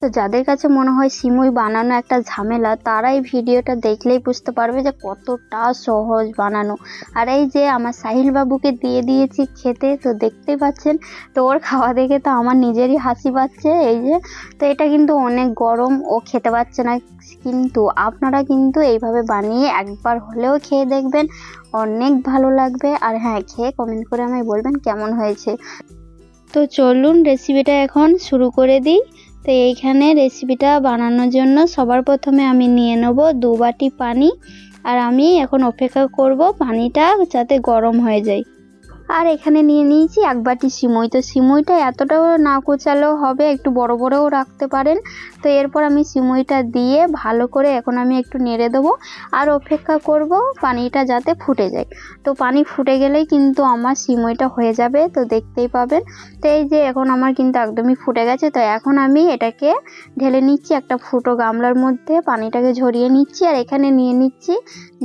তো যাদের কাছে মনে হয় সিমুই বানানো একটা ঝামেলা, তারা এই ভিডিওটা দেখলেই বুঝতে পারবে যে কতটা সহজ বানানো। আর এই যে আমার সাহিল বাবুকে দিয়ে দিয়েছি খেতে, তো দেখতেই পাচ্ছেন। তো ওর খাওয়া দেখে তো আমার নিজেরই হাসি পাচ্ছে। এই যে, তো এটা কিন্তু অনেক গরম, ও খেতে পারছে না, কিন্তু আপনারা কিন্তু এইভাবে বানিয়ে একবার হলেও খেয়ে দেখবেন, অনেক ভালো লাগবে। আর হ্যাঁ, খেয়ে কমেন্ট করে আমায় বলবেন কেমন হয়েছে। তো চলুন রেসিপিটা এখন শুরু করে দিই। তো এইখানে রেসিপিটা বানানোর জন্য সবার প্রথমে আমি নিয়ে নেব 2 বাটি পানি। আর আমি এখন অপেক্ষা করব পানিটা যাতে গরম হয়ে যায়। আর এখানে নিয়ে নিয়েছি 1 বাটি সিমুই। তো সিমুইটা এতটাও না কুচালেও হবে, একটু বড় বড়ও রাখতে পারেন। তো এরপর আমি সিমুইটা দিয়ে ভালো করে এখন আমি একটু নেড়ে দেবো আর অপেক্ষা করব পানিটা যাতে ফুটে যায়। তো পানি ফুটে গেলেই কিন্তু আমার সিমুইটা হয়ে যাবে, তো দেখতেই পাবেন। তো এই যে এখন আমার কিন্তু একদমই ফুটে গেছে। তো এখন আমি এটাকে ঢেলে নিচ্ছি একটা ফুটো গামলার মধ্যে, পানিটাকে ঝরিয়ে নিচ্ছি। আর এখানে নিয়ে নিচ্ছি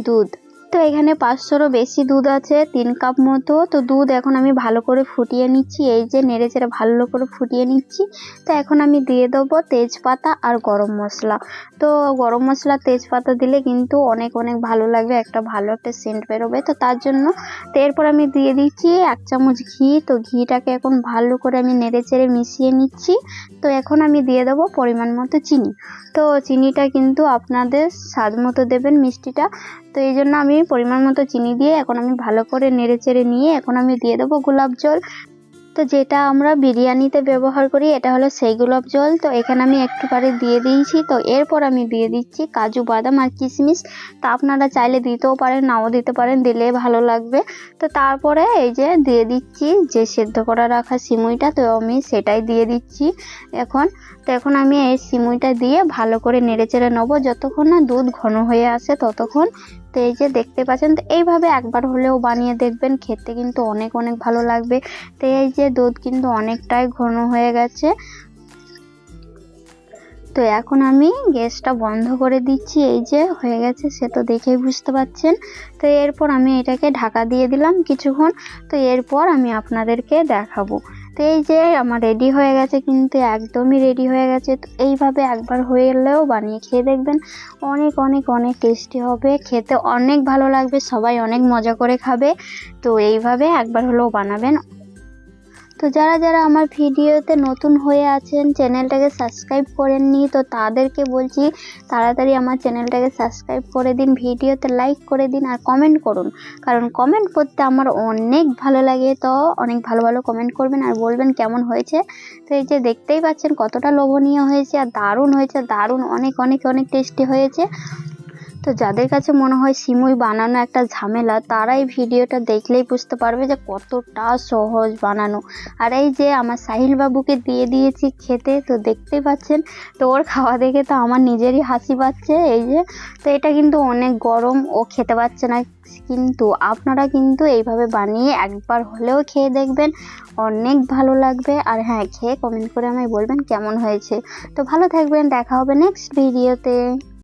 দুধ। তো এখানে 500-রও বেশি দুধ আছে, 3 কাপ মতো। তো দুধ এখন আমি ভালো করে ফুটিয়ে নিচ্ছি, এই যে নেড়ে চেড়ে ভালো করে ফুটিয়ে নিচ্ছি। তো এখন আমি দিয়ে দেবো তেজপাতা আর গরম মশলা। তো গরম মশলা তেজপাতা দিলে কিন্তু অনেক ভালো লাগবে, একটা ভালো একটা সেন্ট বেরোবে। তো তার জন্য তো এরপর আমি দিয়ে দিচ্ছি 1 চামচ ঘি। তো ঘিটাকে এখন ভালো করে আমি নেড়ে চেড়ে মিশিয়ে নিচ্ছি। তো এখন আমি দিয়ে দেবো পরিমাণ মতো চিনি। তো চিনিটা কিন্তু আপনাদের স্বাদ মতো দেবেন মিষ্টিটা। তো এই জন্য আমি পরিমাণ মতো চিনি দিয়ে এখন আমি ভালো করে নেড়ে চেড়ে নিয়ে এখন আমি দিয়ে দেবো গোলাপ জল। তো যেটা আমরা বিরিয়ানিতে ব্যবহার করি, এটা হলো সেই গোলাপ জল। তো এখানে আমি একটুখানি দিয়ে দিয়েছি। তো এরপর আমি দিয়ে দিচ্ছি কাজু বাদাম আর কিশমিশ। তো আপনারা চাইলে দিতেও পারেন, নাও দিতে পারেন, দিলে ভালো লাগবে। তো তারপরে এই যে দিয়ে দিচ্ছি যে সেদ্ধ করা রাখা সিমুইটা, তো আমি সেটাই দিয়ে দিচ্ছি এখন। তো এখন আমি এই সিমুইটা দিয়ে ভালো করে নেড়ে চেড়ে নেবো যতক্ষণ না দুধ ঘন হয়ে আসে ততক্ষণ। তো এই যে দেখতে পাচ্ছেন, তো এইভাবে একবার হলেও বানিয়ে দেখবেন, খেতে কিন্তু অনেক ভালো লাগবে। তো এই যে দুধ কিন্তু অনেকটাই ঘন হয়ে গেছে। তো এখন আমি গ্যাসটা বন্ধ করে দিচ্ছি। এই যে হয়ে গেছে, সে তো দেখেই বুঝতে পাচ্ছেন। তো এরপর আমি এটাকে ঢাকা দিয়ে দিলাম কিছুক্ষণ। তো এরপর আমি আপনাদেরকে দেখাবো। তো এই যে আমার রেডি হয়ে গেছে, কিন্তু একদমই রেডি হয়ে গেছে। তো এইভাবে একবার হয়ে এলেও বানিয়ে খেয়ে দেখবেন, অনেক টেস্টি হবে, খেতে অনেক ভালো লাগবে, সবাই অনেক মজা করে খাবে। তো এইভাবে একবার হলেও বানাবেন। তো যারা আমার ভিডিওতে নতুন হয়ে আছেন, চ্যানেলটাকে সাবস্ক্রাইব করেননি, তো তাদেরকে বলছি তাড়াতাড়ি আমার চ্যানেলটাকে সাবস্ক্রাইব করে দিন, ভিডিওতে লাইক করে দিন আর কমেন্ট করুন, কারণ কমেন্ট করতে আমার অনেক ভালো লাগে। তো অনেক ভালো কমেন্ট করবেন আর বলবেন কেমন হয়েছে। তো এই যে দেখতেই পাচ্ছেন কতটা লোভনীয় হয়েছে আর দারুণ হয়েছে, দারুণ অনেক টেস্টি হয়েছে। তো যাদের কাছে মনে হয় সিমুই বানানো একটা ঝামেলা, তারা এই ভিডিওটা দেখলেই বুঝতে পারবে যে কতটা সহজ বানানো। আর এই যে আমার সাহিল বাবুকে দিয়ে দিয়েছি খেতে, তো দেখতেই পাচ্ছেন। তো ওর খাওয়া দেখে তো আমার নিজেরই হাসি পাচ্ছে। এই যে, তো এটা কিন্তু অনেক গরম, ও খেতে পারছে না, কিন্তু আপনারা কিন্তু এইভাবে বানিয়ে একবার হলেও খেয়ে দেখবেন, অনেক ভালো লাগবে। আর হ্যাঁ, খেয়ে কমেন্ট করে আমায় বলবেন কেমন হয়েছে। তো ভালো থাকবেন, দেখা হবে নেক্সট ভিডিওতে।